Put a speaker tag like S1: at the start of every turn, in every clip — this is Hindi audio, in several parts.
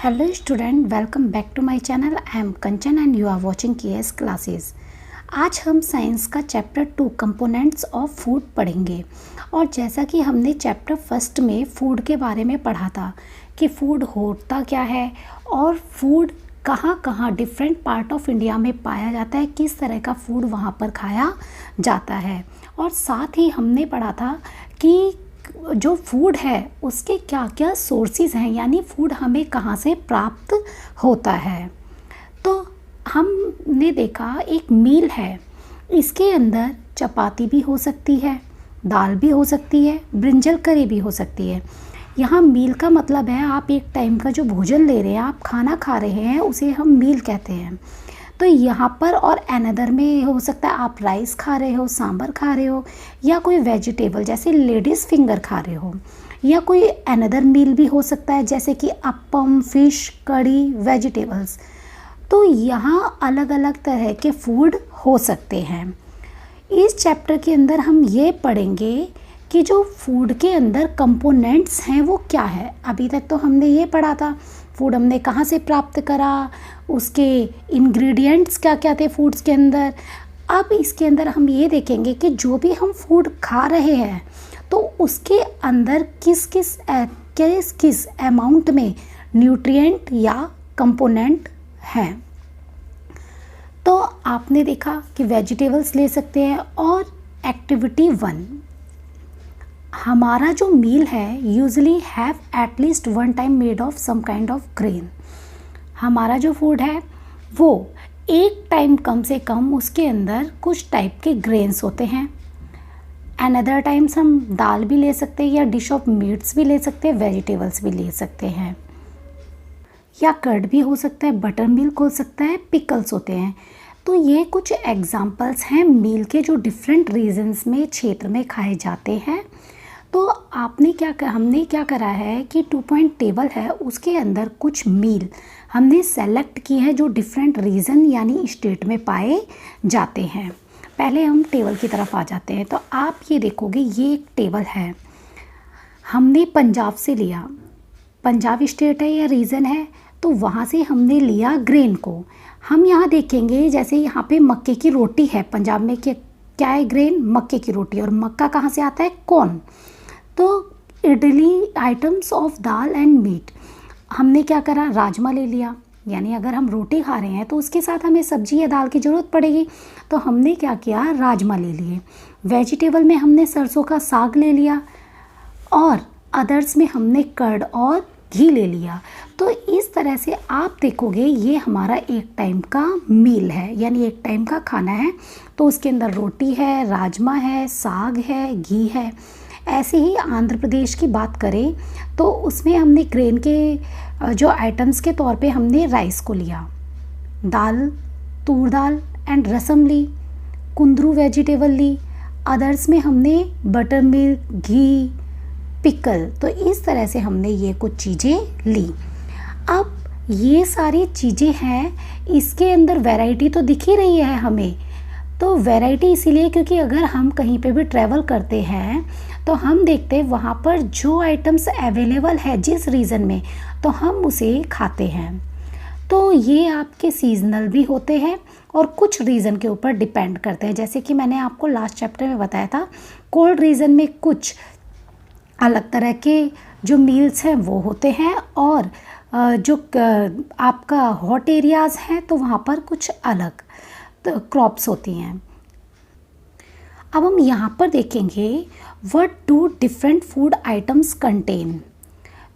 S1: Hello student, welcome back to my channel. I am Kanchan and you are watching KS classes. आज हम साइंस का चैप्टर 2 कंपोनेंट्स ऑफ फूड पढ़ेंगे। और जैसा कि हमने चैप्टर फर्स्ट में फूड के बारे में पढ़ा था कि फूड होता क्या है और फूड कहाँ कहाँ डिफरेंट पार्ट ऑफ इंडिया में पाया जाता है, किस तरह का फूड वहाँ पर खाया जाता है। और साथ ही हमने पढ़ा था कि जो फूड है उसके क्या क्या सोर्सेज हैं, यानी फूड हमें कहाँ से प्राप्त होता है। तो हमने देखा एक मील है, इसके अंदर चपाती भी हो सकती है, दाल भी हो सकती है, ब्रिंजल करी भी हो सकती है। यहाँ मील का मतलब है आप एक टाइम का जो भोजन ले रहे हैं, आप खाना खा रहे हैं, उसे हम मील कहते हैं। तो यहाँ पर और अनदर में हो सकता है आप राइस खा रहे हो, सांभर खा रहे हो, या कोई वेजिटेबल जैसे लेडीज़ फिंगर खा रहे हो, या कोई अनदर मील भी हो सकता है जैसे कि अपम, फिश, कड़ी, वेजिटेबल्स। तो यहाँ अलग अलग तरह के फूड हो सकते हैं। इस चैप्टर के अंदर हम ये पढ़ेंगे कि जो फूड के अंदर कंपोनेंट्स हैं वो क्या है। अभी तक तो हमने ये पढ़ा था फूड हमने कहाँ से प्राप्त करा, उसके इंग्रेडिएंट्स क्या क्या थे फूड्स के अंदर। अब इसके अंदर हम ये देखेंगे कि जो भी हम फूड खा रहे हैं तो उसके अंदर किस किस अमाउंट में न्यूट्रिएंट या कंपोनेंट हैं। तो आपने देखा कि वेजिटेबल्स ले सकते हैं। और एक्टिविटी 1, हमारा जो मील है usually have at least one time made of some kind of grain. हमारा जो फूड है वो एक टाइम कम से कम उसके अंदर कुछ टाइप के ग्रेन्स होते हैं। अनदर टाइम्स हम दाल भी ले सकते हैं, या डिश ऑफ मीट्स भी ले सकते हैं, वेजिटेबल्स भी ले सकते हैं, या कर्ड भी हो सकता है, बटर मिल्क हो सकता है, पिकल्स होते हैं। तो ये कुछ एग्जाम्पल्स हैं मील के जो डिफरेंट रीजन्स में क्षेत्र में खाए जाते हैं। तो हमने क्या करा है कि 2 पॉइंट टेबल है, उसके अंदर कुछ मील हमने सेलेक्ट किए हैं जो डिफरेंट रीजन यानी स्टेट में पाए जाते हैं। पहले हम टेबल की तरफ आ जाते हैं। तो आप ये देखोगे ये एक टेबल है, हमने पंजाब से लिया, पंजाब स्टेट है या रीजन है, तो वहाँ से हमने लिया ग्रेन को। हम यहाँ देखेंगे जैसे यहाँ पे मक्के की रोटी है, पंजाब में क्या है ग्रेन, मक्के की रोटी। और मक्का कहाँ से आता है, कॉर्न। तो idli items of dal and meat, हमने क्या करा, राजमा ले लिया, यानी अगर हम रोटी खा रहे हैं तो उसके साथ हमें सब्जी या दाल की ज़रूरत पड़ेगी, तो हमने क्या किया, राजमा ले लिए। वेजिटेबल में हमने सरसों का साग ले लिया, और अदर्स में हमने कर्ड और घी ले लिया। तो इस तरह से आप देखोगे ये हमारा एक टाइम का मील है, यानी एक टाइम का खाना है। तो उसके अंदर रोटी है, राजमा है, साग है, घी है। ऐसे ही आंध्र प्रदेश की बात करें तो उसमें हमने ग्रेन के जो आइटम्स के तौर पे हमने राइस को लिया, दाल, तूर दाल एंड रसम ली, कुंदरू वेजिटेबल ली, अदर्स में हमने बटर मिल्क, घी, पिकल। तो इस तरह से हमने ये कुछ चीज़ें ली। अब ये सारी चीज़ें हैं, इसके अंदर वैरायटी तो दिख ही रही है हमें। तो वैरायटी इसीलिए क्योंकि अगर हम कहीं पे भी ट्रैवल करते हैं तो हम देखते हैं वहाँ पर जो आइटम्स अवेलेबल है जिस रीजन में, तो हम उसे खाते हैं। तो ये आपके सीजनल भी होते हैं और कुछ रीज़न के ऊपर डिपेंड करते हैं। जैसे कि मैंने आपको लास्ट चैप्टर में बताया था, कोल्ड रीजन में कुछ अलग तरह के जो मील्स हैं वो होते हैं, और जो आपका हॉट एरियाज़ हैं तो वहाँ पर कुछ अलग क्रॉप्स होती हैं। अब हम यहाँ पर देखेंगे what do different food items contain.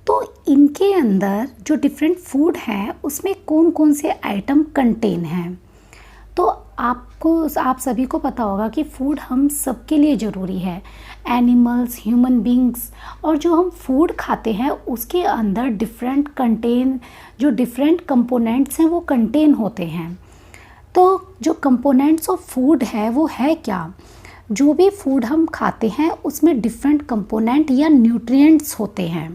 S1: तो इनके अंदर जो डिफरेंट फूड हैं उसमें कौन कौन से आइटम कंटेन हैं। तो आप सभी को पता होगा कि फूड हम सबके लिए ज़रूरी है, एनिमल्स, ह्यूमन बींग्स। और जो हम फूड खाते हैं उसके अंदर जो डिफरेंट कंपोनेंट्स हैं वो कंटेन होते हैं। तो जो कंपोनेंट्स ऑफ फूड है वो है क्या, जो भी फूड हम खाते हैं उसमें डिफरेंट कंपोनेंट या न्यूट्रिएंट्स होते हैं।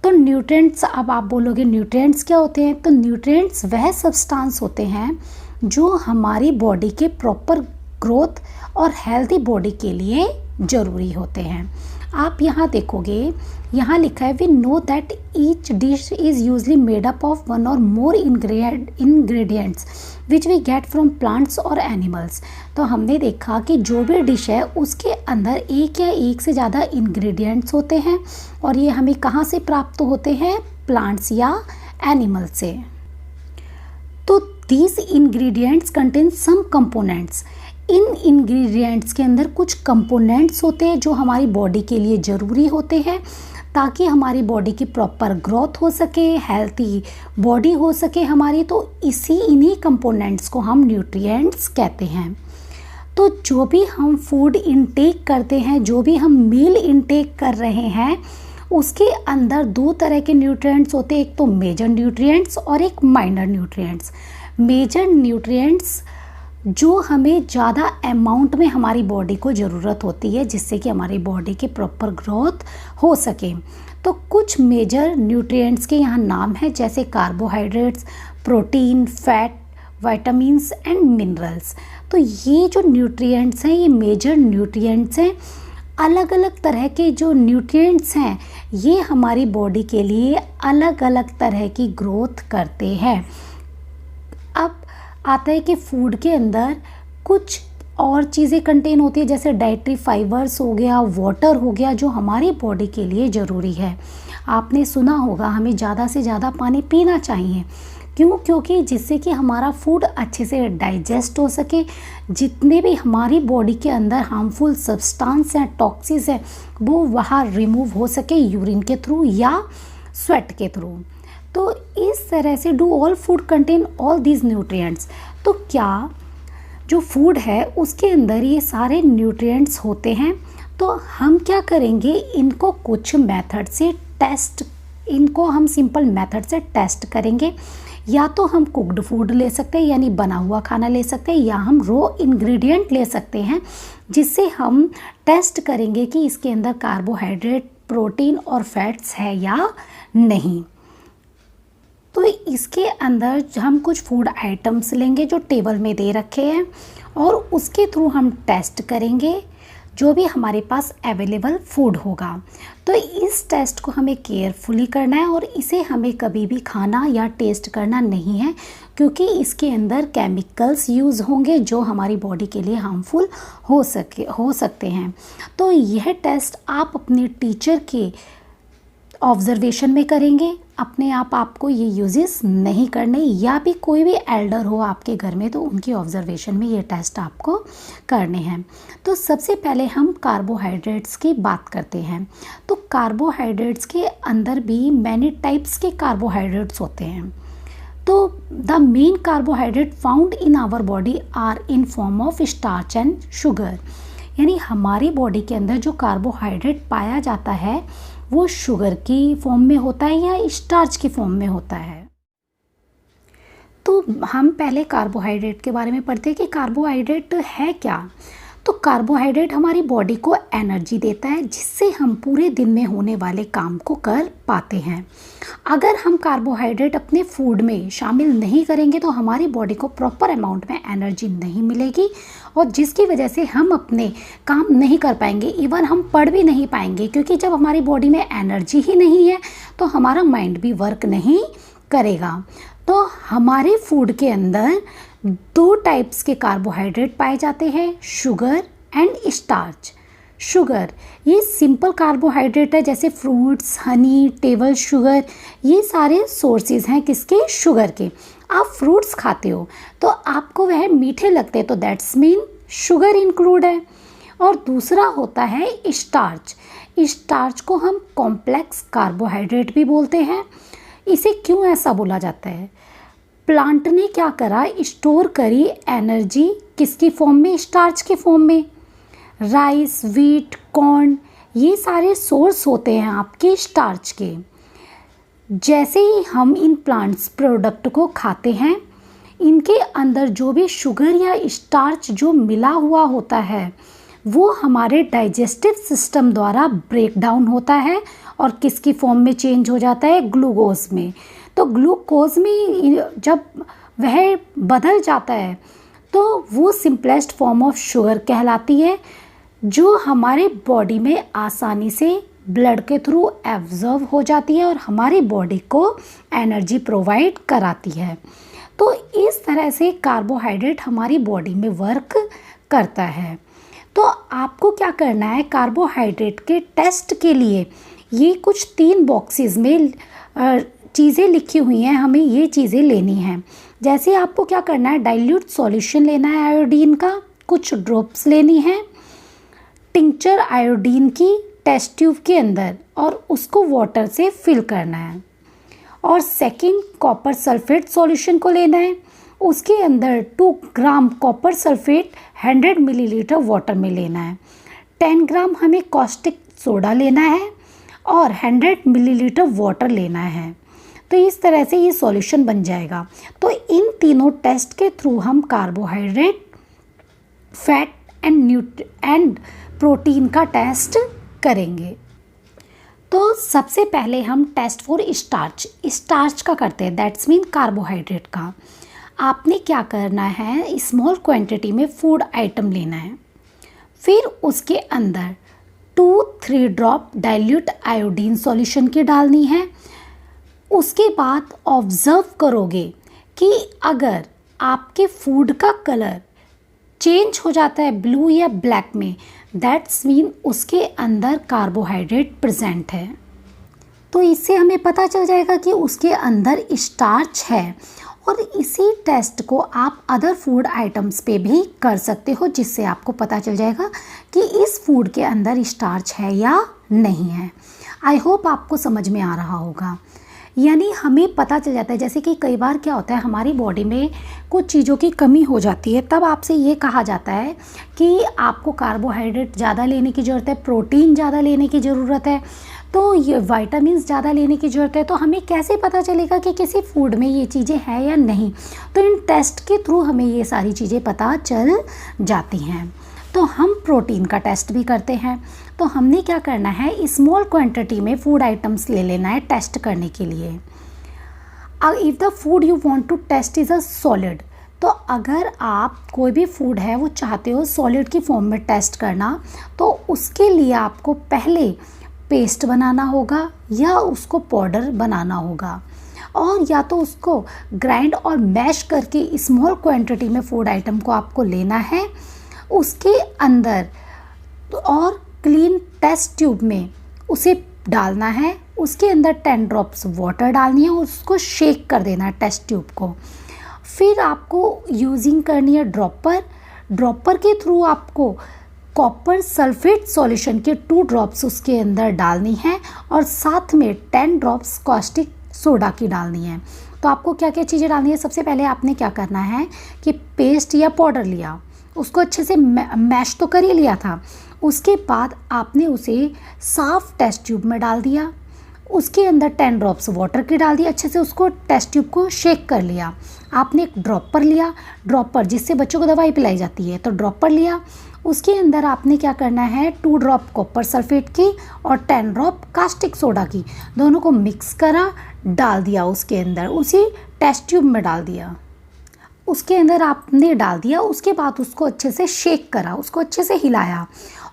S1: तो न्यूट्रिएंट्स, अब आप बोलोगे न्यूट्रिएंट्स क्या होते हैं, तो न्यूट्रिएंट्स वह सब्सटेंस होते हैं जो हमारी बॉडी के प्रॉपर ग्रोथ और हेल्दी बॉडी के लिए ज़रूरी होते हैं। आप यहाँ देखोगे, यहाँ लिखा है we know that each dish is usually made up of one और more ingredients which we get from plants और एनिमल्स। तो हमने देखा कि जो भी डिश है उसके अंदर एक या एक से ज़्यादा इंग्रेडिएंट्स होते हैं और ये हमें कहाँ से प्राप्त होते हैं, प्लांट्स या एनिमल से। तो these ingredients contain some components, इन इंग्रेडिएंट्स के अंदर कुछ कंपोनेंट्स होते हैं जो हमारी बॉडी के लिए ज़रूरी होते हैं ताकि हमारी बॉडी की प्रॉपर ग्रोथ हो सके, हेल्थी बॉडी हो सके हमारी। तो इन्हीं कंपोनेंट्स को हम न्यूट्रिएंट्स कहते हैं। तो जो भी हम फूड इनटेक करते हैं, जो भी हम मील इनटेक कर रहे हैं, उसके अंदर दो तरह के न्यूट्रिएंट्स होते हैं, एक तो मेजर न्यूट्रिएंट्स और एक माइनर न्यूट्रिएंट्स। मेजर न्यूट्रिएंट्स जो हमें ज़्यादा अमाउंट में हमारी बॉडी को ज़रूरत होती है जिससे कि हमारी बॉडी की प्रॉपर ग्रोथ हो सके। तो कुछ मेजर न्यूट्रिएंट्स के यहाँ नाम है जैसे carbohydrates, protein, fat, vitamins and minerals. तो ये जो न्यूट्रिएंट्स हैं ये मेजर न्यूट्रिएंट्स हैं। अलग अलग तरह के जो न्यूट्रिएंट्स हैं ये हमारी बॉडी के लिए अलग अलग तरह की ग्रोथ करते हैं। अब आता है कि फूड के अंदर कुछ और चीज़ें कंटेन होती है जैसे डाइटरी फाइबर्स हो गया, वाटर हो गया, जो हमारी बॉडी के लिए ज़रूरी है। आपने सुना होगा हमें ज़्यादा से ज़्यादा पानी पीना चाहिए। क्यों? क्योंकि जिससे कि हमारा फूड अच्छे से डाइजेस्ट हो सके, जितने भी हमारी बॉडी के अंदर हार्मफुल सब्सटेंस हैं, टॉक्सिन्स हैं, वो वहाँ रिमूव हो सके यूरिन के थ्रू या स्वेट के थ्रू। तो इस तरह से do all food contain all these nutrients. तो क्या जो फूड है उसके अंदर ये सारे न्यूट्रिएंट्स होते हैं? तो हम क्या करेंगे, इनको कुछ मेथड से टेस्ट, इनको हम सिंपल मेथड से टेस्ट करेंगे। या तो हम कुक्ड फूड ले सकते हैं यानी बना हुआ खाना ले सकते हैं, या हम रॉ इंग्रेडिएंट ले सकते हैं जिससे हम टेस्ट करेंगे कि इसके अंदर कार्बोहाइड्रेट, प्रोटीन और फैट्स है या नहीं। तो इसके अंदर हम कुछ फूड आइटम्स लेंगे जो टेबल में दे रखे हैं और उसके थ्रू हम टेस्ट करेंगे जो भी हमारे पास अवेलेबल फूड होगा। तो इस टेस्ट को हमें केयरफुली करना है और इसे हमें कभी भी खाना या टेस्ट करना नहीं है क्योंकि इसके अंदर केमिकल्स यूज़ होंगे जो हमारी बॉडी के लिए हार्मफुल हो सकते हैं। तो यह टेस्ट आप अपने टीचर के ऑब्जर्वेशन में करेंगे, अपने आप आपको ये यूजेस नहीं करने, या भी कोई भी एल्डर हो आपके घर में तो उनकी ऑब्जर्वेशन में ये टेस्ट आपको करने हैं। तो सबसे पहले हम कार्बोहाइड्रेट्स की बात करते हैं। तो कार्बोहाइड्रेट्स के अंदर भी मैनी टाइप्स के कार्बोहाइड्रेट्स होते हैं। तो the main carbohydrate found in our body are in form of starch and sugar. यानी हमारी बॉडी के अंदर जो कार्बोहाइड्रेट पाया जाता है वो शुगर की फॉर्म में होता है या स्टार्च की फॉर्म में होता है। तो हम पहले कार्बोहाइड्रेट के बारे में पढ़ते हैं कि कार्बोहाइड्रेट है क्या। तो कार्बोहाइड्रेट हमारी बॉडी को एनर्जी देता है जिससे हम पूरे दिन में होने वाले काम को कर पाते हैं। अगर हम कार्बोहाइड्रेट अपने फूड में शामिल नहीं करेंगे तो हमारी बॉडी को प्रॉपर अमाउंट में एनर्जी नहीं मिलेगी और जिसकी वजह से हम अपने काम नहीं कर पाएंगे, इवन हम पढ़ भी नहीं पाएंगे क्योंकि जब हमारी बॉडी में एनर्जी ही नहीं है तो हमारा माइंड भी वर्क नहीं करेगा। तो हमारे फूड के अंदर दो टाइप्स के कार्बोहाइड्रेट पाए जाते हैं, शुगर एंड स्टार्च। शुगर ये सिंपल कार्बोहाइड्रेट है जैसे फ्रूट्स, हनी, टेबल शुगर, ये सारे सोर्सेज हैं किसके, शुगर के। आप फ्रूट्स खाते हो तो आपको वह मीठे लगते हैं तो दैट्स मीन शुगर इंक्लूड है। और दूसरा होता है स्टार्च। स्टार्च को हम कॉम्प्लेक्स कार्बोहाइड्रेट भी बोलते हैं। इसे क्यों ऐसा बोला जाता है? प्लांट ने क्या करा, स्टोर करी एनर्जी किसकी फॉर्म में, स्टार्च के फॉर्म में। राइस, व्हीट, कॉर्न, ये सारे सोर्स होते हैं आपके स्टार्च के। जैसे ही हम इन प्लांट्स प्रोडक्ट को खाते हैं, इनके अंदर जो भी शुगर या स्टार्च जो मिला हुआ होता है वो हमारे डाइजेस्टिव सिस्टम द्वारा ब्रेक डाउन होता है और किसकी फॉर्म में चेंज हो जाता है, ग्लूकोज में। तो ग्लूकोज में जब वह बदल जाता है तो वो सिंपलेस्ट फॉर्म ऑफ शुगर कहलाती है। जो हमारे बॉडी में आसानी से ब्लड के थ्रू एब्जॉर्व हो जाती है और हमारी बॉडी को एनर्जी प्रोवाइड कराती है। तो इस तरह से कार्बोहाइड्रेट हमारी बॉडी में वर्क करता है। तो आपको क्या करना है, कार्बोहाइड्रेट के टेस्ट के लिए ये कुछ 3 बॉक्सेस में चीज़ें लिखी हुई हैं, हमें ये चीज़ें लेनी हैं। जैसे आपको क्या करना है, डाइल्यूट सॉल्यूशन लेना है आयोडीन का, कुछ ड्रॉप्स लेनी है टिंचर आयोडीन की टेस्ट ट्यूब के अंदर और उसको वाटर से फिल करना है। और सेकंड, कॉपर सल्फेट सॉल्यूशन को लेना है, उसके अंदर 2 gram copper sulphate 100 millilitre water में लेना है। 10 ग्राम हमें कॉस्टिक सोडा लेना है और 100 मिलीलीटर वाटर लेना है। तो इस तरह से ये सॉल्यूशन बन जाएगा। तो इन तीनों टेस्ट के थ्रू हम कार्बोहाइड्रेट, फैट एंड प्रोटीन का टेस्ट करेंगे। तो सबसे पहले हम टेस्ट फॉर स्टार्च का करते हैं, दैट्स मीन कार्बोहाइड्रेट का। आपने क्या करना है, स्मॉल क्वांटिटी में फूड आइटम लेना है, फिर उसके अंदर 2-3 ड्रॉप डाइल्यूट आयोडीन सॉल्यूशन की डालनी है। उसके बाद ऑब्जर्व करोगे कि अगर आपके फूड का कलर चेंज हो जाता है ब्लू या ब्लैक में, दैट्स मीन उसके अंदर कार्बोहाइड्रेट प्रेजेंट है। तो इससे हमें पता चल जाएगा कि उसके अंदर स्टार्च है। और इसी टेस्ट को आप अदर फूड आइटम्स पे भी कर सकते हो, जिससे आपको पता चल जाएगा कि इस फूड के अंदर स्टार्च है या नहीं है। आई होप आपको समझ में आ रहा होगा। यानी हमें पता चल जाता है, जैसे कि कई बार क्या होता है, हमारी बॉडी में कुछ चीज़ों की कमी हो जाती है, तब आपसे ये कहा जाता है कि आपको कार्बोहाइड्रेट ज़्यादा लेने की ज़रूरत है, प्रोटीन ज़्यादा लेने की ज़रूरत है, तो ये विटामिन्स ज़्यादा लेने की ज़रूरत है। तो हमें कैसे पता चलेगा कि किसी फूड में ये चीज़ें हैं या नहीं? तो इन टेस्ट के थ्रू हमें ये सारी चीज़ें पता चल जाती हैं। तो हम प्रोटीन का टेस्ट भी करते हैं। तो हमने क्या करना है, स्मॉल क्वांटिटी में फूड आइटम्स ले लेना है टेस्ट करने के लिए। If the food you want to test is a solid, तो अगर आप कोई भी फूड है वो चाहते हो सॉलिड की फॉर्म में टेस्ट करना, तो उसके लिए आपको पहले पेस्ट बनाना होगा या उसको पाउडर बनाना होगा, और या तो उसको ग्राइंड और मैश करके स्मॉल क्वांटिटी में फूड आइटम को आपको लेना है, उसके अंदर और क्लीन टेस्ट ट्यूब में उसे डालना है। उसके अंदर 10 ड्रॉप्स वाटर डालनी है और उसको शेक कर देना है टेस्ट ट्यूब को। फिर आपको यूजिंग करनी है ड्रॉपर के थ्रू आपको कॉपर सल्फेट सॉल्यूशन के 2 ड्रॉप्स उसके अंदर डालनी है और साथ में 10 ड्रॉप्स कॉस्टिक सोडा की डालनी है। तो आपको क्या क्या चीज़ें डालनी है, सबसे पहले आपने क्या करना है कि पेस्ट या पाउडर लिया, उसको अच्छे से मैश तो कर ही लिया था। उसके बाद आपने उसे साफ टेस्ट ट्यूब में डाल दिया, उसके अंदर 10 ड्रॉप्स वाटर की डाल दी, अच्छे से उसको टेस्ट ट्यूब को शेक कर लिया। आपने एक ड्रॉपर लिया, ड्रॉपर जिससे बच्चों को दवाई पिलाई जाती है, तो ड्रॉपर लिया। उसके अंदर आपने क्या करना है, 2 ड्रॉप कॉपर सल्फेट की और 10 ड्रॉप कास्टिक सोडा की, दोनों को मिक्स करा, डाल दिया उसके अंदर, उसी टेस्ट ट्यूब में डाल दिया। उसके अंदर आपने डाल दिया, उसके बाद उसको अच्छे से शेक करा, उसको अच्छे से हिलाया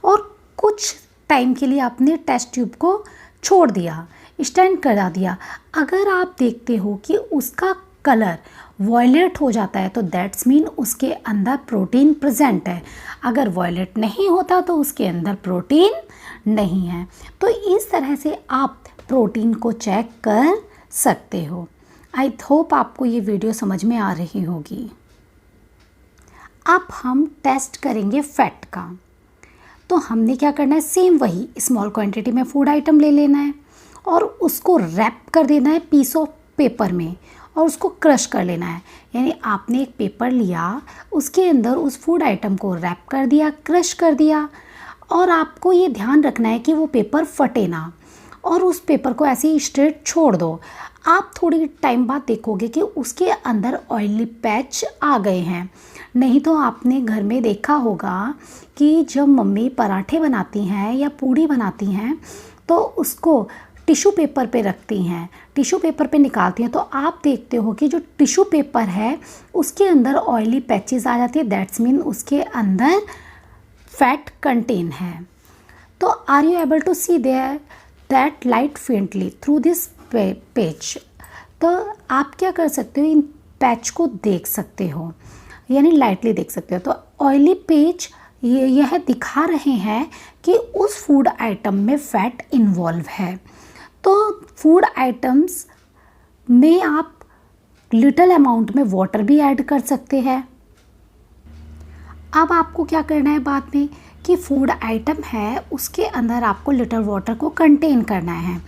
S1: और कुछ टाइम के लिए आपने टेस्ट ट्यूब को छोड़ दिया, स्टैंड करा दिया। अगर आप देखते हो कि उसका कलर वॉयलेट हो जाता है, तो दैट्स मीन उसके अंदर प्रोटीन प्रेजेंट है। अगर वॉयलेट नहीं होता तो उसके अंदर प्रोटीन नहीं है। तो इस तरह से आप प्रोटीन को चेक कर सकते हो। आई होप आपको ये वीडियो समझ में आ रही होगी। अब हम टेस्ट करेंगे फैट का। तो हमने क्या करना है, सेम वही स्मॉल क्वांटिटी में फूड आइटम ले लेना है और उसको रैप कर देना है पीस ऑफ पेपर में और उसको क्रश कर लेना है। यानी आपने एक पेपर लिया, उसके अंदर उस फूड आइटम को रैप कर दिया, क्रश कर दिया, और आपको ये ध्यान रखना है कि वो पेपर फटे ना, और उस पेपर को ऐसे ही स्ट्रेट छोड़ दो। आप थोड़ी टाइम बाद देखोगे कि उसके अंदर ऑयली पैच आ गए हैं। नहीं तो आपने घर में देखा होगा कि जब मम्मी पराठे बनाती हैं या पूड़ी बनाती हैं तो उसको टिश्यू पेपर पे रखती हैं, टिश्यू पेपर पे निकालती हैं, तो आप देखते हो कि जो टिश्यू पेपर है उसके अंदर ऑयली पैचेस आ जाती है, दैट्स मीन उसके अंदर फैट कंटेन है। तो are you able to see there that light faintly through this patch. तो आप क्या कर सकते हो, इन पैच को देख सकते हो, यानी लाइटली देख सकते हो। तो ऑयली पैच यह दिखा रहे हैं कि उस फूड आइटम में फैट इन्वॉल्व है। तो फूड आइटम्स में आप लिटिल अमाउंट में वाटर भी ऐड कर सकते हैं। अब आपको क्या करना है बाद में कि फूड आइटम है उसके अंदर आपको लिटिल वाटर को कंटेन करना है।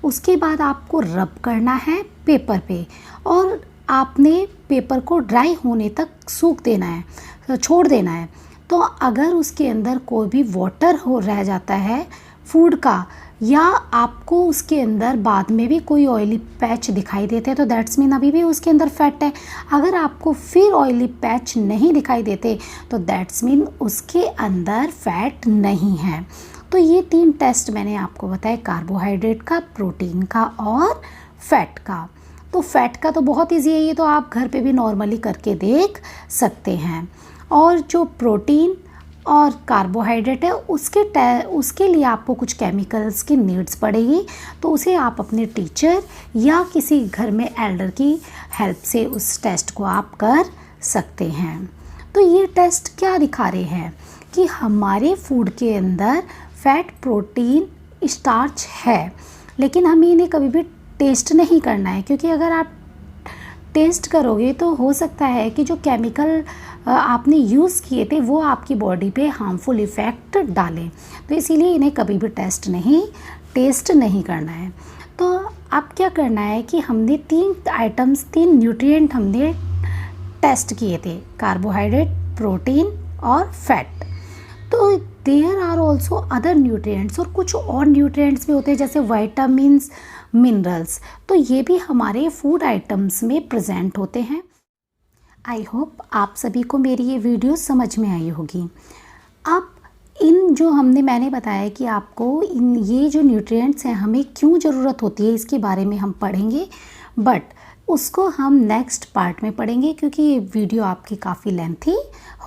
S1: उसके बाद आपको रब करना है पेपर पे, और आपने पेपर को ड्राई होने तक सूख देना है, छोड़ देना है। तो अगर उसके अंदर कोई भी वाटर हो रह जाता है फूड का, या आपको उसके अंदर बाद में भी कोई ऑयली पैच दिखाई देते हैं, तो दैट्स मीन अभी भी उसके अंदर फैट है। अगर आपको फिर ऑयली पैच नहीं दिखाई देते तो दैट्स मीन उसके अंदर फैट नहीं है। तो ये 3 टेस्ट मैंने आपको बताया, कार्बोहाइड्रेट का, प्रोटीन का और फैट का। तो फैट का तो बहुत ईजी है, ये तो आप घर पे भी नॉर्मली करके देख सकते हैं। और जो प्रोटीन और कार्बोहाइड्रेट है उसके लिए आपको कुछ केमिकल्स की नीड्स पड़ेगी, तो उसे आप अपने टीचर या किसी घर में एल्डर की हेल्प से उस टेस्ट को आप कर सकते हैं। तो ये टेस्ट क्या दिखा रहे हैं कि हमारे फूड के अंदर फैट, प्रोटीन, स्टार्च है, लेकिन हमें इन्हें कभी भी टेस्ट नहीं करना है, क्योंकि अगर आप टेस्ट करोगे तो हो सकता है कि जो केमिकल आपने यूज़ किए थे वो आपकी बॉडी पे हार्मफुल इफ़ेक्ट डालें। तो इसीलिए इन्हें कभी भी टेस्ट नहीं करना है। तो अब क्या करना है कि हमने 3 न्यूट्रिएंट हमने टेस्ट किए थे, कार्बोहाइड्रेट, प्रोटीन और फैट। तो there are also other nutrients, और कुछ और न्यूट्रिएंट्स भी होते हैं जैसे वाइटामिन्स, मिनरल्स। तो ये भी हमारे फूड आइटम्स में प्रेजेंट होते हैं। आई होप आप सभी को मेरी ये वीडियो समझ में आई होगी। अब इन जो मैंने बताया कि आपको ये जो न्यूट्रिएंट्स हैं हमें क्यों ज़रूरत होती है, इसके बारे में हम पढ़ेंगे, बट उसको हम नेक्स्ट पार्ट में पढ़ेंगे, क्योंकि ये वीडियो आपकी काफ़ी लेंथी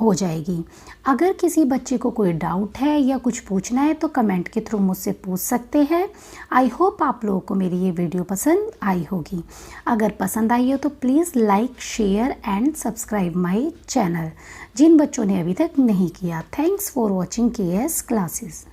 S1: हो जाएगी। अगर किसी बच्चे को कोई डाउट है या कुछ पूछना है तो कमेंट के थ्रू मुझसे पूछ सकते हैं। आई होप आप लोगों को मेरी ये वीडियो पसंद आई होगी। अगर पसंद आई हो तो please like, share and subscribe my channel, जिन बच्चों ने अभी तक नहीं किया। Thanks for watching KS classes.